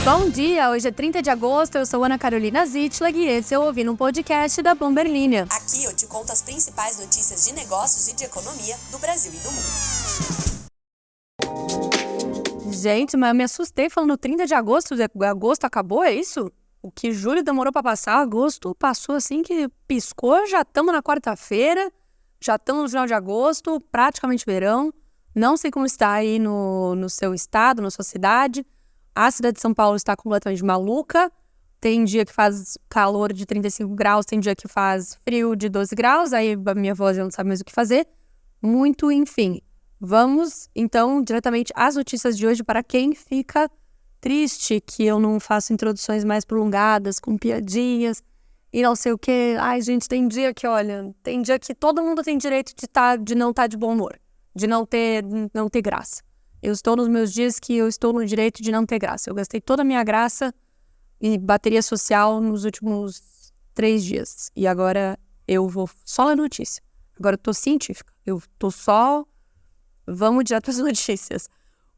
Bom dia, hoje é 30 de agosto, eu sou Ana Carolina Zitlag e esse é o Ouvindo um Podcast da Bloomberg Linha. Aqui eu te conto as principais notícias de negócios e de economia do Brasil e do mundo. Gente, mas eu me assustei falando 30 de agosto, agosto acabou, é isso? O que julho demorou pra passar, agosto passou assim que piscou, já estamos na quarta-feira, já estamos no final de agosto, praticamente verão. Não sei como está aí no seu estado, na sua cidade. A cidade de São Paulo está completamente maluca. Tem dia que faz calor de 35 graus, tem dia que faz frio de 12 graus. Aí a minha avó já não sabe mais o que fazer. Muito, enfim. Vamos, então, diretamente às notícias de hoje para quem fica triste que eu não faço introduções mais prolongadas, com piadinhas e não sei o quê. Ai, gente, tem dia que, olha, tem dia que todo mundo tem direito de não estar de bom humor, de não ter graça. Eu estou nos meus dias que eu estou no direito de não ter graça. Eu gastei toda a minha graça e bateria social nos últimos 3 dias. E agora eu vou só ler notícia. Agora eu tô científica. Eu tô só... Vamos direto às notícias.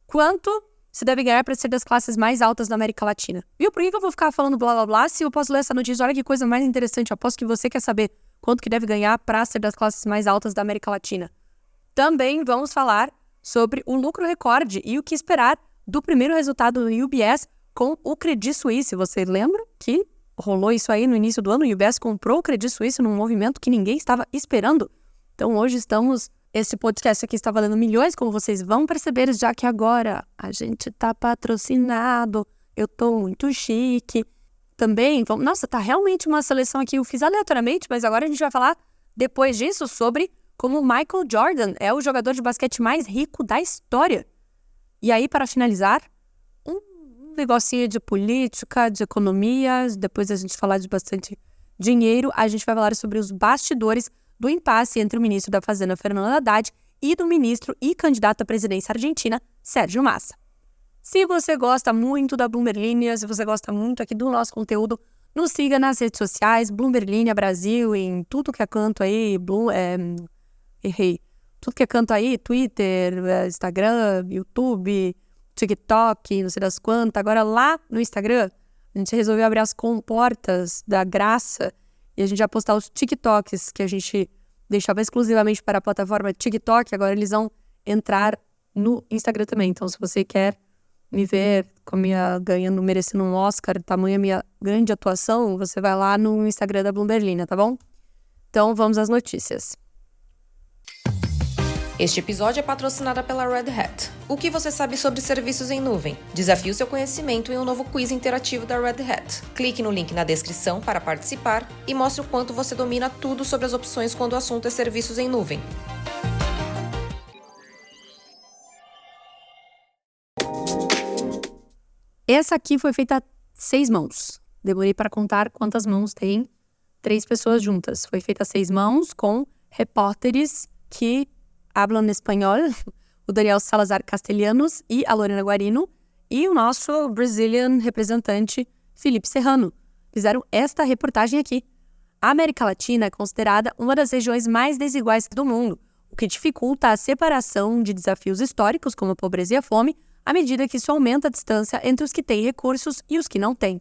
Quanto se deve ganhar para ser das classes mais altas da América Latina? Viu? Por que eu vou ficar falando blá blá blá se eu posso ler essa notícia? Olha que coisa mais interessante. Eu aposto que você quer saber quanto que deve ganhar para ser das classes mais altas da América Latina. Também vamos falar sobre o lucro recorde e o que esperar do primeiro resultado do UBS com o Credit Suisse. Você lembra que rolou isso aí no início do ano? O UBS comprou o Credit Suisse num movimento que ninguém estava esperando. Então hoje esse podcast aqui está valendo milhões, como vocês vão perceber, já que agora a gente tá patrocinado. Eu tô muito chique. Também, nossa, tá realmente uma seleção aqui. Eu fiz aleatoriamente, mas agora a gente vai falar depois disso sobre como Michael Jordan é o jogador de basquete mais rico da história. E aí, para finalizar, um negocinho de política, de economia, depois a gente falar de bastante dinheiro, a gente vai falar sobre os bastidores do impasse entre o ministro da Fazenda, Fernando Haddad, e do ministro e candidato à presidência argentina, Sérgio Massa. Se você gosta muito da Bloomberg Linha, se você gosta muito aqui do nosso conteúdo, nos siga nas redes sociais, Bloomberg Linha Brasil, em tudo que é canto aí, tudo que é canto aí, Twitter, Instagram, YouTube, TikTok, não sei das quantas. Agora lá no Instagram, a gente resolveu abrir as comportas da graça e a gente vai postar os TikToks que a gente deixava exclusivamente para a plataforma TikTok. Agora eles vão entrar no Instagram também. Então, se você quer me ver merecendo um Oscar, tamanho a minha grande atuação, você vai lá no Instagram da Bloomberg Linha, tá bom? Então, vamos às notícias. Este episódio é patrocinado pela Red Hat. O que você sabe sobre serviços em nuvem? Desafie o seu conhecimento em um novo quiz interativo da Red Hat. Clique no link na descrição para participar e mostre o quanto você domina tudo sobre as opções quando o assunto é serviços em nuvem. Essa aqui foi feita a 6 mãos. Demorei para contar quantas mãos tem 3 pessoas juntas. Foi feita a 6 mãos com repórteres que hablam espanhol, o Daniel Salazar Castellanos e a Lorena Guarino, e o nosso Brazilian representante, Felipe Serrano. Fizeram esta reportagem aqui. A América Latina é considerada uma das regiões mais desiguais do mundo, o que dificulta a separação de desafios históricos como a pobreza e a fome, à medida que isso aumenta a distância entre os que têm recursos e os que não têm.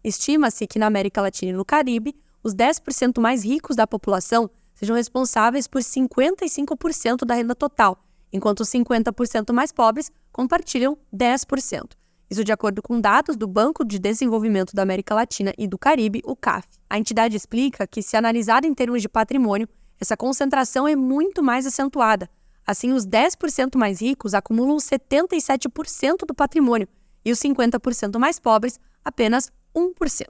Estima-se que na América Latina e no Caribe, os 10% mais ricos da população sejam responsáveis por 55% da renda total, enquanto os 50% mais pobres compartilham 10%. Isso de acordo com dados do Banco de Desenvolvimento da América Latina e do Caribe, o CAF. A entidade explica que, se analisada em termos de patrimônio, essa concentração é muito mais acentuada. Assim, os 10% mais ricos acumulam 77% do patrimônio e os 50% mais pobres apenas 1%.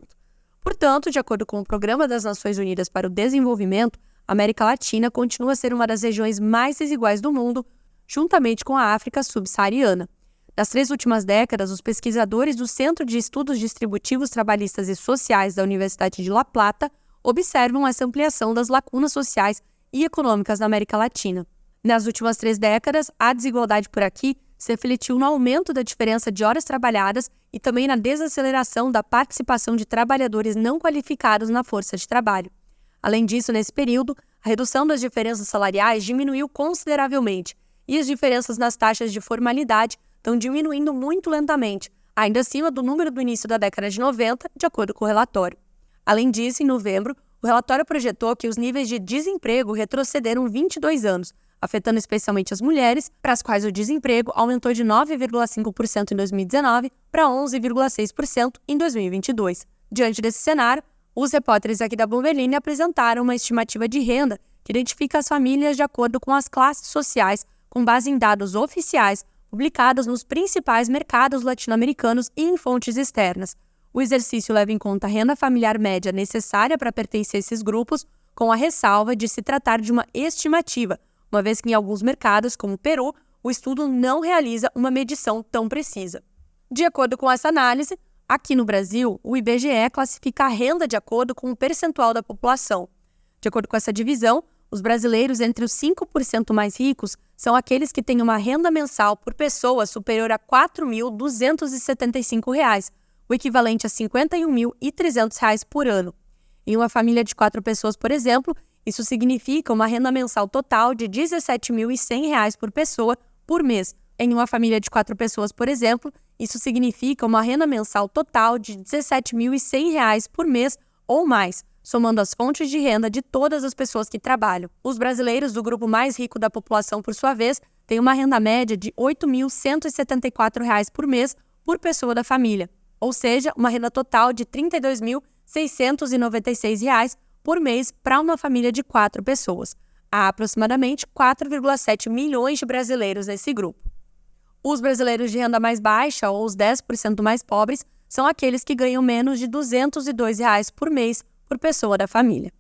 Portanto, de acordo com o Programa das Nações Unidas para o Desenvolvimento, a América Latina continua a ser uma das regiões mais desiguais do mundo, juntamente com a África subsaariana. Nas 3 últimas décadas, os pesquisadores do Centro de Estudos Distributivos Trabalhistas e Sociais da Universidade de La Plata observam essa ampliação das lacunas sociais e econômicas na América Latina. Nas últimas 3 décadas, a desigualdade por aqui se refletiu no aumento da diferença de horas trabalhadas e também na desaceleração da participação de trabalhadores não qualificados na força de trabalho. Além disso, nesse período, a redução das diferenças salariais diminuiu consideravelmente e as diferenças nas taxas de formalidade estão diminuindo muito lentamente, ainda acima do número do início da década de 90, de acordo com o relatório. Além disso, em novembro, o relatório projetou que os níveis de desemprego retrocederam 22 anos, afetando especialmente as mulheres, para as quais o desemprego aumentou de 9,5% em 2019 para 11,6% em 2022. Diante desse cenário, os repórteres aqui da Bloomberg apresentaram uma estimativa de renda que identifica as famílias de acordo com as classes sociais, com base em dados oficiais publicados nos principais mercados latino-americanos e em fontes externas. O exercício leva em conta a renda familiar média necessária para pertencer a esses grupos, com a ressalva de se tratar de uma estimativa, uma vez que em alguns mercados, como o Peru, o estudo não realiza uma medição tão precisa. De acordo com essa análise, aqui no Brasil, o IBGE classifica a renda de acordo com o percentual da população. De acordo com essa divisão, os brasileiros entre os 5% mais ricos são aqueles que têm uma renda mensal por pessoa superior a R$ 4.275, o equivalente a R$ 51.300 por ano. Em uma família de 4 pessoas, por exemplo, isso significa uma renda mensal total de R$ 17.100 por pessoa por mês. Em uma família de 4 pessoas, por exemplo, isso significa uma renda mensal total de R$ 17.100 por mês ou mais, somando as fontes de renda de todas as pessoas que trabalham. Os brasileiros do grupo mais rico da população, por sua vez, têm uma renda média de R$ 8.174 por mês por pessoa da família, ou seja, uma renda total de R$ 32.696 por mês para uma família de 4 pessoas. Há aproximadamente 4,7 milhões de brasileiros nesse grupo. Os brasileiros de renda mais baixa, ou os 10% mais pobres, são aqueles que ganham menos de R$ 202 por mês por pessoa da família.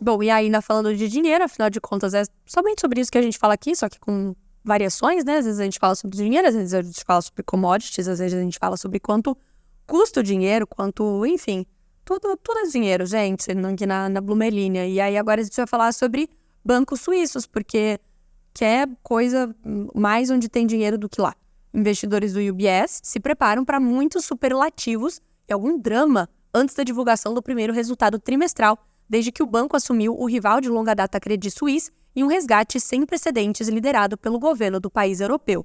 Bom, e ainda falando de dinheiro, afinal de contas, é somente sobre isso que a gente fala aqui, só que com variações, né? Às vezes a gente fala sobre dinheiro, às vezes a gente fala sobre commodities, às vezes a gente fala sobre quanto custa o dinheiro, quanto, enfim, tudo é dinheiro, gente, aqui na Bloomberg. E aí agora a gente vai falar sobre bancos suíços, porque quer coisa mais onde tem dinheiro do que lá. Investidores do UBS se preparam para muitos superlativos e algum drama antes da divulgação do primeiro resultado trimestral, desde que o banco assumiu o rival de longa data Credit Suisse em um resgate sem precedentes liderado pelo governo do país europeu.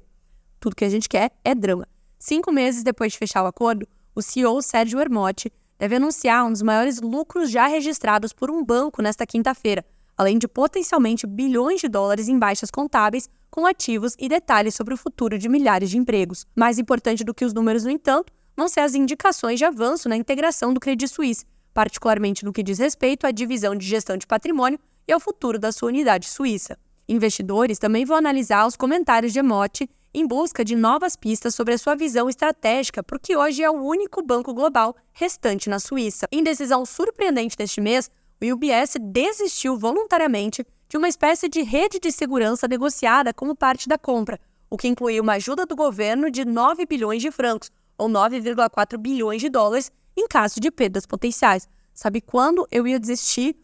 Tudo que a gente quer é drama. 5 meses depois de fechar o acordo, o CEO Sérgio Ermotti deve anunciar um dos maiores lucros já registrados por um banco nesta quinta-feira, além de potencialmente bilhões de dólares em baixas contábeis, com ativos e detalhes sobre o futuro de milhares de empregos. Mais importante do que os números, no entanto, vão ser as indicações de avanço na integração do Credit Suisse, particularmente no que diz respeito à divisão de gestão de patrimônio e ao futuro da sua unidade suíça. Investidores também vão analisar os comentários de Ermotti em busca de novas pistas sobre a sua visão estratégica, porque hoje é o único banco global restante na Suíça. Em decisão surpreendente deste mês, o UBS desistiu voluntariamente de uma espécie de rede de segurança negociada como parte da compra, o que incluía uma ajuda do governo de 9 bilhões de francos, ou 9,4 bilhões de dólares, em caso de perdas potenciais. Sabe quando eu ia desistir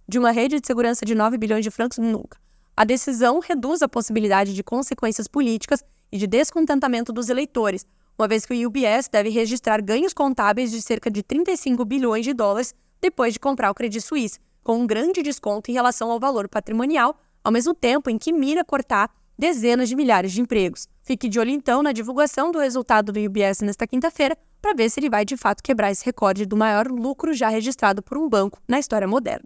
de uma rede de segurança de 9 bilhões de francos? Nunca. A decisão reduz a possibilidade de consequências políticas e de descontentamento dos eleitores, uma vez que o UBS deve registrar ganhos contábeis de cerca de 35 bilhões de dólares depois de comprar o Credit Suisse, com um grande desconto em relação ao valor patrimonial, ao mesmo tempo em que mira cortar dezenas de milhares de empregos. Fique de olho, então, na divulgação do resultado do UBS nesta quinta-feira, para ver se ele vai, de fato, quebrar esse recorde do maior lucro já registrado por um banco na história moderna.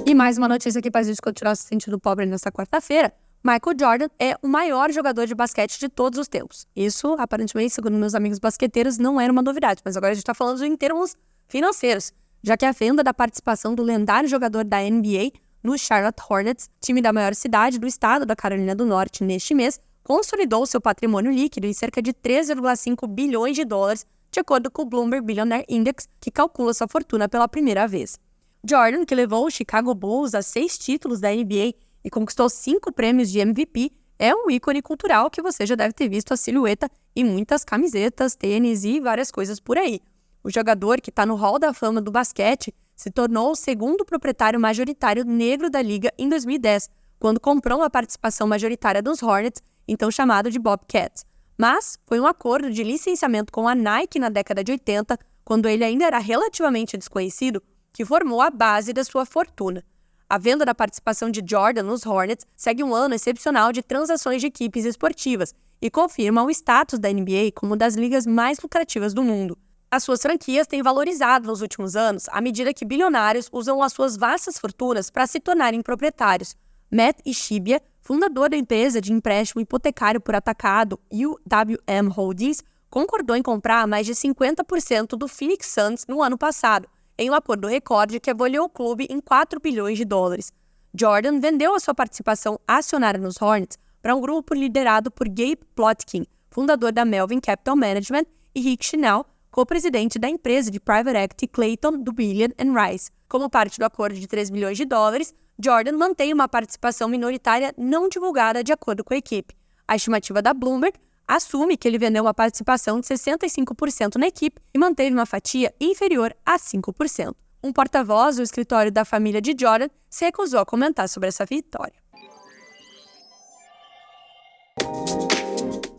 E mais uma notícia que faz a gente continuar se sentindo pobre nesta quarta-feira. Michael Jordan é o maior jogador de basquete de todos os tempos. Isso, aparentemente, segundo meus amigos basqueteiros, não era uma novidade, mas agora a gente está falando em termos financeiros, já que a venda da participação do lendário jogador da NBA no Charlotte Hornets, time da maior cidade do estado da Carolina do Norte, neste mês, consolidou seu patrimônio líquido em cerca de 3,5 bilhões de dólares, de acordo com o Bloomberg Billionaire Index, que calcula sua fortuna pela primeira vez. Jordan, que levou o Chicago Bulls a 6 títulos da NBA e conquistou 5 prêmios de MVP, é um ícone cultural que você já deve ter visto a silhueta em muitas camisetas, tênis e várias coisas por aí. O jogador, que está no Hall da Fama do basquete, se tornou o segundo proprietário majoritário negro da liga em 2010, quando comprou a participação majoritária dos Hornets, então chamado de Bobcats. Mas foi um acordo de licenciamento com a Nike na década de 80, quando ele ainda era relativamente desconhecido, que formou a base da sua fortuna. A venda da participação de Jordan nos Hornets segue um ano excepcional de transações de equipes esportivas e confirma o status da NBA como uma das ligas mais lucrativas do mundo. As suas franquias têm valorizado nos últimos anos à medida que bilionários usam as suas vastas fortunas para se tornarem proprietários. Matt Ishibia, fundador da empresa de empréstimo hipotecário por atacado UWM Holdings, concordou em comprar mais de 50% do Phoenix Suns no ano passado, em um acordo recorde que avaliou o clube em 4 bilhões de dólares. Jordan vendeu a sua participação acionária nos Hornets para um grupo liderado por Gabe Plotkin, fundador da Melvin Capital Management, e Rick Schnell, co-presidente da empresa de private equity Clayton, Dubilian & Rice. Como parte do acordo de 3 bilhões de dólares, Jordan mantém uma participação minoritária não divulgada de acordo com a equipe. A estimativa da Bloomberg assume que ele vendeu uma participação de 65% na equipe e manteve uma fatia inferior a 5%. Um porta-voz do escritório da família de Jordan se recusou a comentar sobre essa vitória.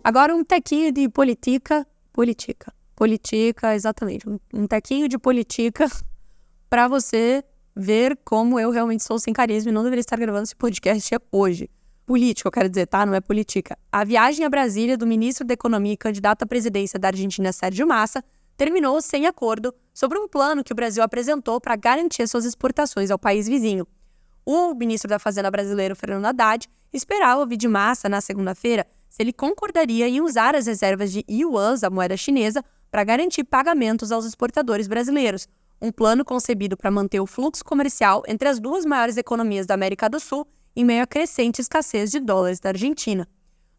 Agora um tequinho de politica, exatamente, um tequinho de politica para você ver como eu realmente sou sem carisma e não deveria estar gravando esse podcast hoje. Político, eu quero dizer, tá? Não é política. A viagem a Brasília do ministro da Economia e candidato à presidência da Argentina, Sérgio Massa, terminou sem acordo sobre um plano que o Brasil apresentou para garantir suas exportações ao país vizinho. O ministro da Fazenda brasileiro, Fernando Haddad, esperava ouvir de Massa na segunda-feira se ele concordaria em usar as reservas de yuans, a moeda chinesa, para garantir pagamentos aos exportadores brasileiros. Um plano concebido para manter o fluxo comercial entre as duas maiores economias da América do Sul em meio à crescente escassez de dólares da Argentina.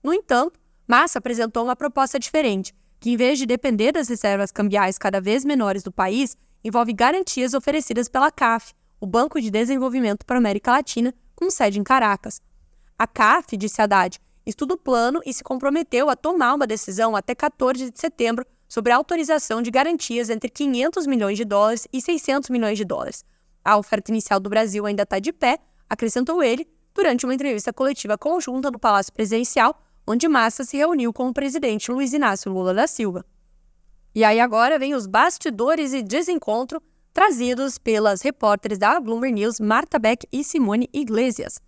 No entanto, Massa apresentou uma proposta diferente, que em vez de depender das reservas cambiais cada vez menores do país, envolve garantias oferecidas pela CAF, o Banco de Desenvolvimento para a América Latina, com sede em Caracas. A CAF, disse Haddad, estuda o plano e se comprometeu a tomar uma decisão até 14 de setembro sobre a autorização de garantias entre 500 milhões de dólares e 600 milhões de dólares. A oferta inicial do Brasil ainda está de pé, acrescentou ele, durante uma entrevista coletiva conjunta no Palácio Presidencial, onde Massa se reuniu com o presidente Luiz Inácio Lula da Silva. E aí agora vem os bastidores e desencontro trazidos pelas repórteres da Bloomberg News, Marta Beck e Simone Iglesias.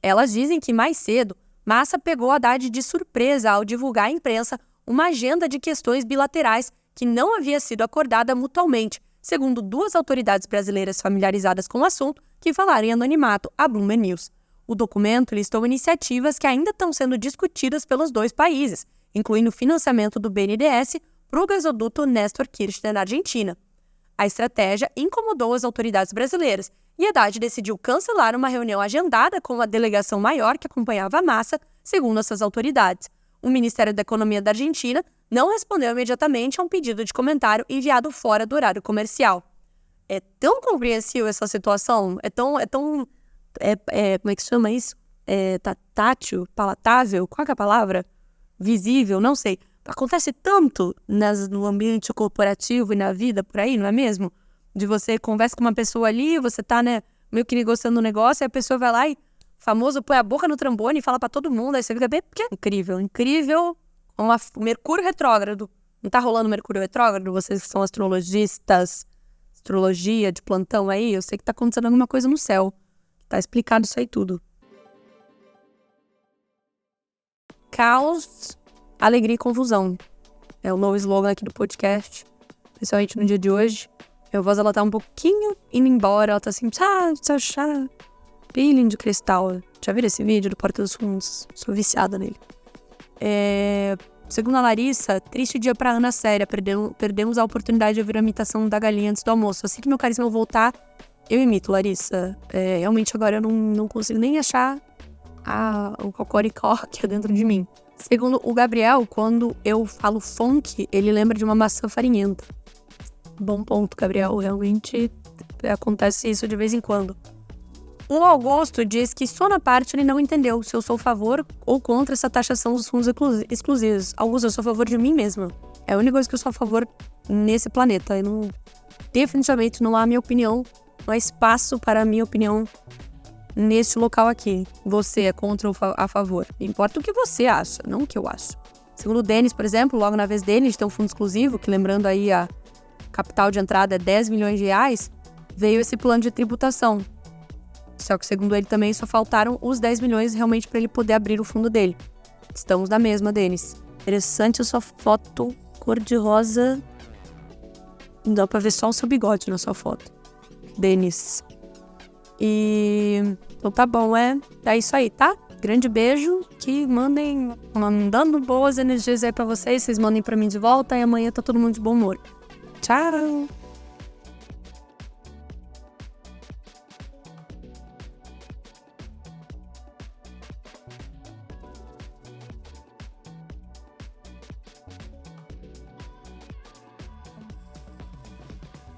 Elas dizem que mais cedo, Massa pegou Haddad de surpresa ao divulgar à imprensa uma agenda de questões bilaterais que não havia sido acordada mutualmente, segundo duas autoridades brasileiras familiarizadas com o assunto que falaram em anonimato à Bloomberg News. O documento listou iniciativas que ainda estão sendo discutidas pelos dois países, incluindo o financiamento do BNDES para o gasoduto Néstor Kirchner na Argentina. A estratégia incomodou as autoridades brasileiras e Haddad decidiu cancelar uma reunião agendada com a delegação maior que acompanhava a Massa, segundo essas autoridades. O Ministério da Economia da Argentina não respondeu imediatamente a um pedido de comentário enviado fora do horário comercial. É tão compreensível essa situação? Como é que se chama isso? Tátil, palatável? Qual é a palavra? Visível, não sei. Acontece tanto no ambiente corporativo e na vida por aí, não é mesmo? De você conversa com uma pessoa ali, você tá, meio que negociando um negócio, e a pessoa vai lá e, famoso, põe a boca no trombone e fala pra todo mundo, aí você fica bem, porque é incrível, o Mercúrio retrógrado. Não tá rolando Mercúrio retrógrado? Vocês que são astrologistas, astrologia de plantão aí, eu sei que tá acontecendo alguma coisa no céu. Tá explicado isso aí tudo. Caos, alegria e confusão. É o novo slogan aqui do podcast, principalmente no dia de hoje. Minha voz, ela tá um pouquinho indo embora, ela tá assim, peeling de cristal. Já viram esse vídeo do Porta dos Fundos? Sou viciada nele. Segundo a Larissa, triste dia pra Ana Séria, perdemos a oportunidade de ouvir a imitação da galinha antes do almoço. Assim que meu carisma voltar, eu imito, Larissa. Realmente agora eu não consigo nem achar o cocoricó que é dentro de mim. Segundo o Gabriel, quando eu falo funk, ele lembra de uma maçã farinhenta. Bom ponto, Gabriel. Realmente acontece isso de vez em quando. O Augusto diz que só na parte ele não entendeu se eu sou a favor ou contra essa taxação dos fundos exclusivos. Augusto, eu sou a favor de mim mesma. É a única coisa que eu sou a favor nesse planeta. Definitivamente não há minha opinião, não há espaço para a minha opinião nesse local aqui. Você é contra ou a favor. Importa o que você acha, não o que eu acho. Segundo o Denis, por exemplo, logo na vez dele, a gente tem um fundo exclusivo, que lembrando aí a capital de entrada é 10 milhões de reais, veio esse plano de tributação. Só que, segundo ele, também só faltaram os 10 milhões realmente para ele poder abrir o fundo dele. Estamos na mesma, Denis. Interessante a sua foto cor-de-rosa. Não dá pra ver só o seu bigode na sua foto, Denis. Então tá bom, é isso aí, tá? Grande beijo, que mandando boas energias aí pra vocês mandem pra mim de volta e amanhã tá todo mundo de bom humor. Tchau!